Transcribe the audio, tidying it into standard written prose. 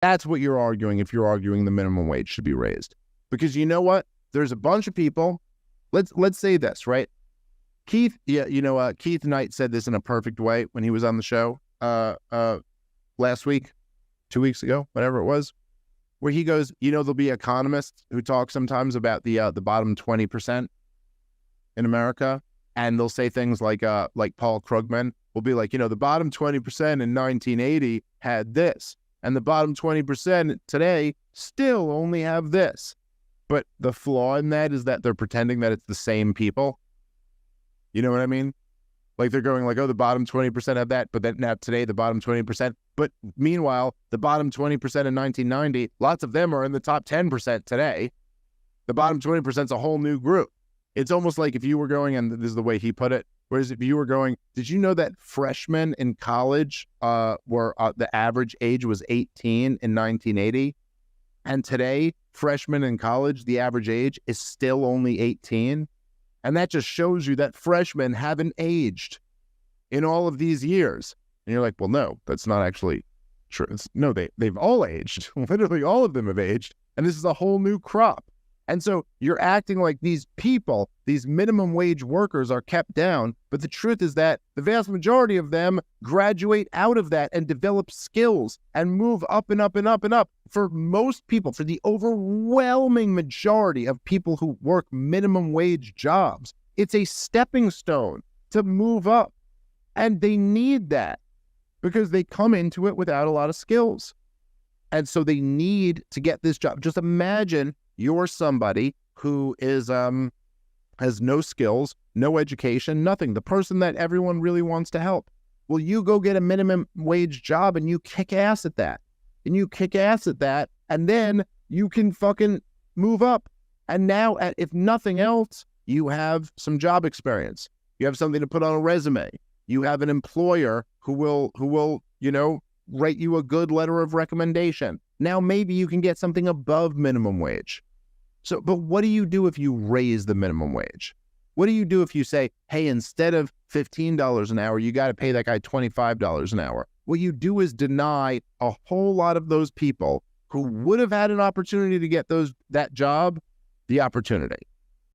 That's what you're arguing if you're arguing the minimum wage should be raised. Because you know what? There's a bunch of people. Let's say this, right? Keith, Keith Knight said this in a perfect way when he was on the show last week, 2 weeks ago, whatever it was, where he goes, there'll be economists who talk sometimes about the bottom 20% in America, and they'll say things like Paul Krugman will be like, the bottom 20% in 1980 had this, and the bottom 20% today still only have this. But the flaw in that is that they're pretending that it's the same people. You know what I mean? Like they're going like, oh, the bottom 20% have that, but then now today the bottom 20%. But meanwhile, the bottom 20% in 1990, lots of them are in the top 10% today. The bottom 20% is a whole new group. It's almost like if you were going, and this is the way he put it, whereas if you were going, did you know that freshmen in college were the average age was 18 in 1980? And today, freshmen in college, the average age is still only 18. And that just shows you that freshmen haven't aged in all of these years. And you're like, well, no, that's not actually true. No, they've all aged. Literally all of them have aged. And this is a whole new crop. And so you're acting like these people, these minimum wage workers are kept down. But the truth is that the vast majority of them graduate out of that and develop skills and move up and up and up and up. For most people, for the overwhelming majority of people who work minimum wage jobs, it's a stepping stone to move up. And they need that because they come into it without a lot of skills. And so they need to get this job. Just imagine you're somebody who is has no skills, no education, nothing. The person that everyone really wants to help. Well, you go get a minimum wage job and you kick ass at that. And you kick ass at that, and then you can fucking move up. And now, if nothing else, you have some job experience. You have something to put on a resume. You have an employer who will, write you a good letter of recommendation. Now maybe you can get something above minimum wage. So, but what do you do if you raise the minimum wage? What do you do if you say, hey, instead of $15 an hour, you got to pay that guy $25 an hour? What you do is deny a whole lot of those people who would have had an opportunity to get that job, the opportunity.